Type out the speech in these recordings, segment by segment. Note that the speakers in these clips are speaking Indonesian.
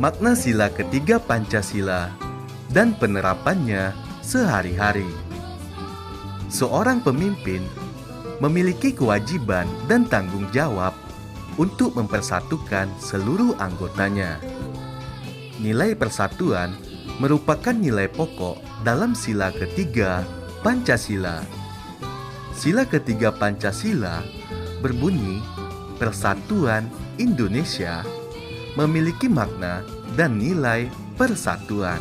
makna sila ketiga Pancasila, dan penerapannya sehari-hari. Seorang pemimpin memiliki kewajiban dan tanggung jawab untuk mempersatukan seluruh anggotanya. Nilai persatuan merupakan nilai pokok dalam sila ketiga Pancasila. Sila ketiga Pancasila berbunyi, Persatuan Indonesia memiliki makna dan nilai persatuan.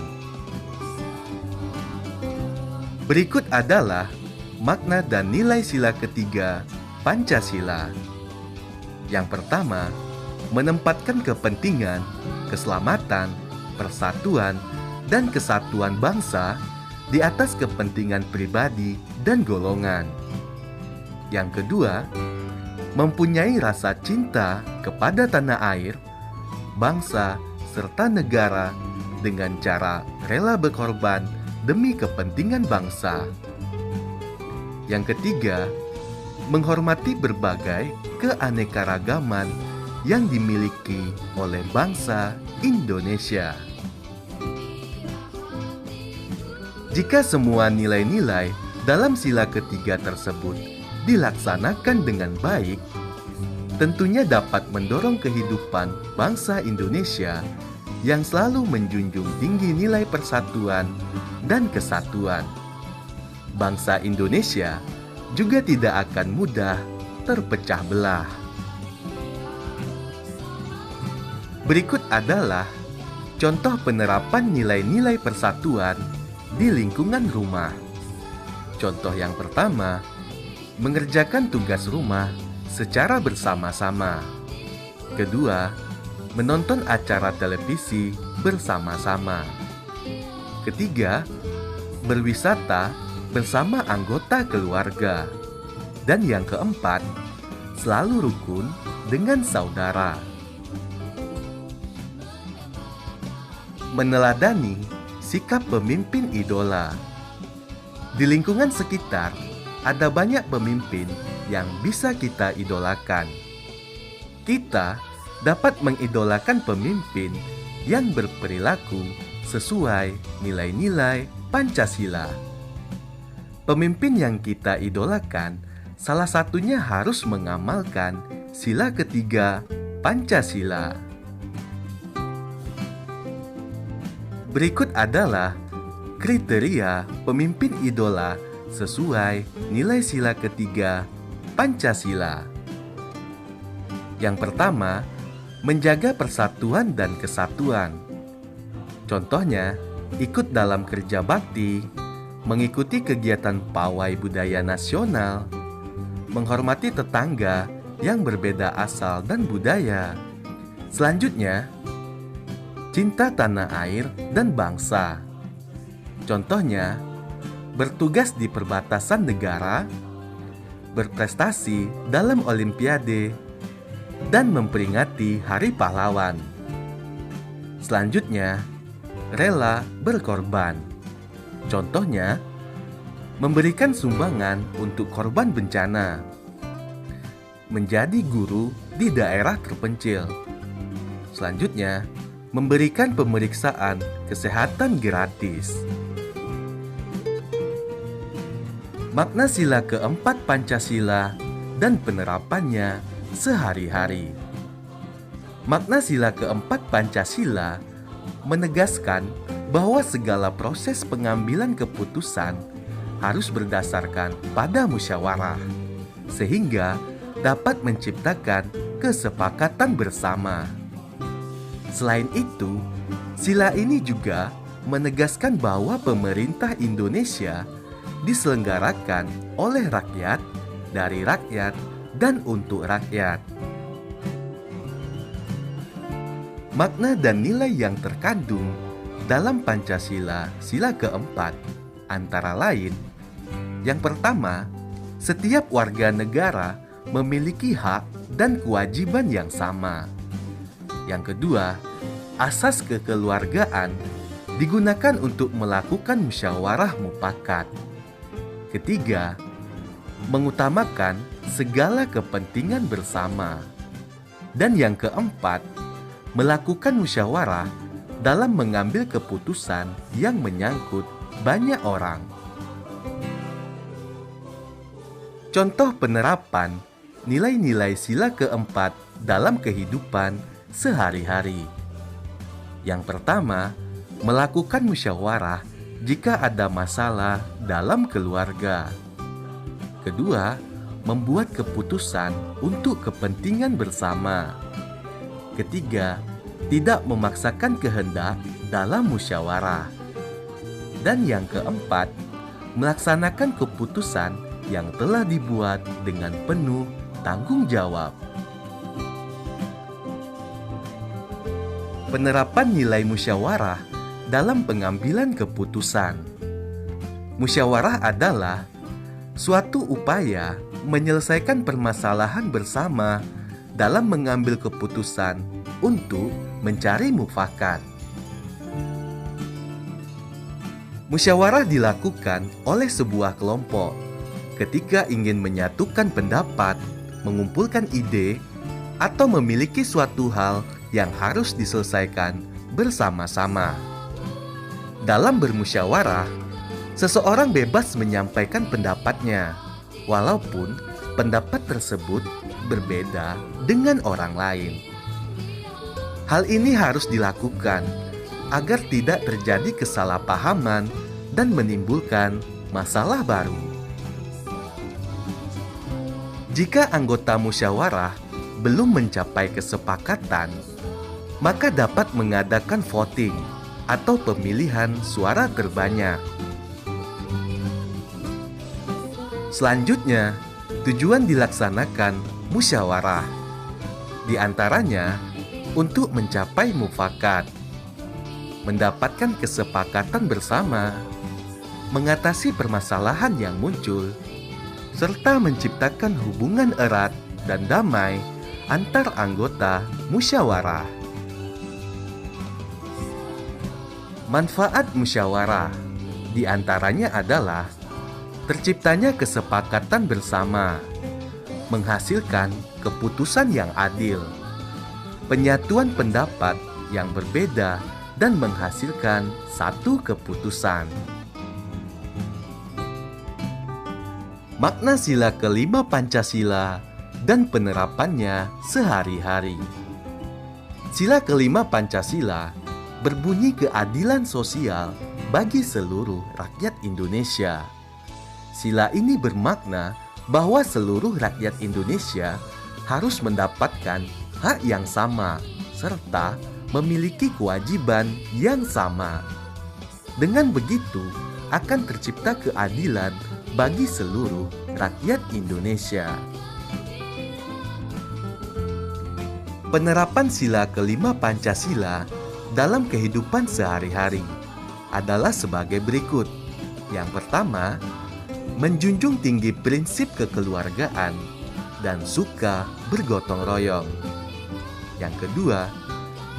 Berikut adalah makna dan nilai sila ketiga Pancasila. Yang pertama, menempatkan kepentingan, keselamatan, persatuan, dan kesatuan bangsa di atas kepentingan pribadi dan golongan. Yang kedua, mempunyai rasa cinta kepada tanah air, bangsa, serta negara dengan cara rela berkorban demi kepentingan bangsa. Yang ketiga, menghormati berbagai keanekaragaman yang dimiliki oleh bangsa Indonesia. Jika semua nilai-nilai dalam sila ketiga tersebut dilaksanakan dengan baik, tentunya dapat mendorong kehidupan bangsa Indonesia yang selalu menjunjung tinggi nilai persatuan dan kesatuan. Bangsa Indonesia juga tidak akan mudah terpecah belah. Berikut adalah contoh penerapan nilai-nilai persatuan di lingkungan rumah. Contoh yang pertama, mengerjakan tugas rumah secara bersama-sama. Kedua, menonton acara televisi bersama-sama. Ketiga, berwisata bersama anggota keluarga. Dan yang keempat, selalu rukun dengan saudara. Meneladani sikap pemimpin idola. Di lingkungan sekitar, ada banyak pemimpin yang bisa kita idolakan. Kita dapat mengidolakan pemimpin yang berperilaku sesuai nilai-nilai Pancasila. Pemimpin yang kita idolakan salah satunya harus mengamalkan sila ketiga Pancasila. Berikut adalah kriteria pemimpin idola sesuai nilai sila ketiga Pancasila. Yang pertama, menjaga persatuan dan kesatuan. Contohnya, ikut dalam kerja bakti, mengikuti kegiatan pawai budaya nasional, menghormati tetangga yang berbeda asal dan budaya. Selanjutnya, cinta tanah air dan bangsa. Contohnya, bertugas di perbatasan negara, berprestasi dalam olimpiade, dan memperingati Hari Pahlawan. Selanjutnya, rela berkorban. Contohnya, memberikan sumbangan untuk korban bencana, menjadi guru di daerah terpencil. Selanjutnya, memberikan pemeriksaan kesehatan gratis. Makna sila keempat Pancasila dan penerapannya sehari-hari. Makna sila keempat Pancasila menegaskan bahwa segala proses pengambilan keputusan harus berdasarkan pada musyawarah, sehingga dapat menciptakan kesepakatan bersama. Selain itu, sila ini juga menegaskan bahwa pemerintah Indonesia diselenggarakan oleh rakyat, dari rakyat, dan untuk rakyat. Makna dan nilai yang terkandung dalam Pancasila sila keempat antara lain: yang pertama, setiap warga negara memiliki hak dan kewajiban yang sama. Yang kedua, asas kekeluargaan digunakan untuk melakukan musyawarah mufakat. Ketiga, mengutamakan segala kepentingan bersama. Dan yang keempat, melakukan musyawarah dalam mengambil keputusan yang menyangkut banyak orang. Contoh penerapan nilai-nilai sila keempat dalam kehidupan sehari-hari. Yang pertama, melakukan musyawarah jika ada masalah dalam keluarga. Kedua, membuat keputusan untuk kepentingan bersama. Ketiga, tidak memaksakan kehendak dalam musyawarah. Dan yang keempat, melaksanakan keputusan yang telah dibuat dengan penuh tanggung jawab. Penerapan nilai musyawarah dalam pengambilan keputusan. Musyawarah adalah suatu upaya menyelesaikan permasalahan bersama dalam mengambil keputusan untuk mencari mufakat. Musyawarah dilakukan oleh sebuah kelompok ketika ingin menyatukan pendapat, mengumpulkan ide, atau memiliki suatu hal yang harus diselesaikan bersama-sama. Dalam bermusyawarah, seseorang bebas menyampaikan pendapatnya, walaupun pendapat tersebut berbeda dengan orang lain. Hal ini harus dilakukan agar tidak terjadi kesalahpahaman dan menimbulkan masalah baru. Jika anggota musyawarah belum mencapai kesepakatan, maka dapat mengadakan voting atau pemilihan suara terbanyak. Selanjutnya, tujuan dilaksanakan musyawarah, di antaranya untuk mencapai mufakat, mendapatkan kesepakatan bersama, mengatasi permasalahan yang muncul, serta menciptakan hubungan erat dan damai antar anggota musyawarah. Manfaat musyawarah di antaranya adalah terciptanya kesepakatan bersama, menghasilkan keputusan yang adil, penyatuan pendapat yang berbeda dan menghasilkan satu keputusan. Makna sila kelima Pancasila dan penerapannya sehari-hari. Sila kelima Pancasila berbunyi keadilan sosial bagi seluruh rakyat Indonesia. Sila ini bermakna bahwa seluruh rakyat Indonesia harus mendapatkan hak yang sama serta memiliki kewajiban yang sama. Dengan begitu, akan tercipta keadilan bagi seluruh rakyat Indonesia. Penerapan sila kelima Pancasila dalam kehidupan sehari-hari adalah sebagai berikut. Yang pertama, menjunjung tinggi prinsip kekeluargaan dan suka bergotong royong. Yang kedua,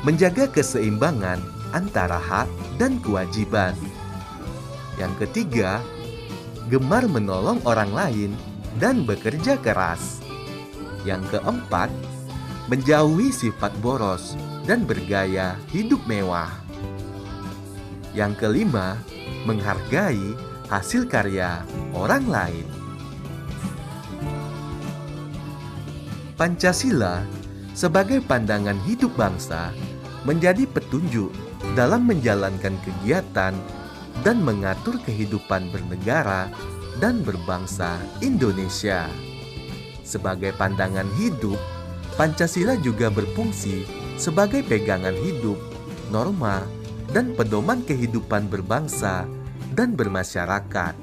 menjaga keseimbangan antara hak dan kewajiban. Yang ketiga, gemar menolong orang lain dan bekerja keras. Yang keempat, menjauhi sifat boros dan bergaya hidup mewah. Yang kelima, menghargai hasil karya orang lain. Pancasila sebagai pandangan hidup bangsa menjadi petunjuk dalam menjalankan kegiatan dan mengatur kehidupan bernegara dan berbangsa Indonesia. Sebagai pandangan hidup, Pancasila juga berfungsi sebagai pegangan hidup, norma, dan pedoman kehidupan berbangsa dan bermasyarakat.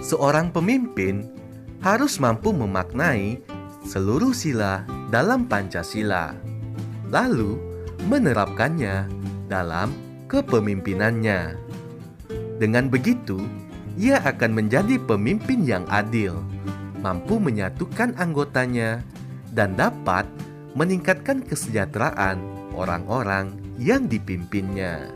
Seorang pemimpin harus mampu memaknai seluruh sila dalam Pancasila, lalu menerapkannya dalam kepemimpinannya. Dengan begitu, ia akan menjadi pemimpin yang adil, mampu menyatukan anggotanya, dan dapat meningkatkan kesejahteraan orang-orang yang dipimpinnya.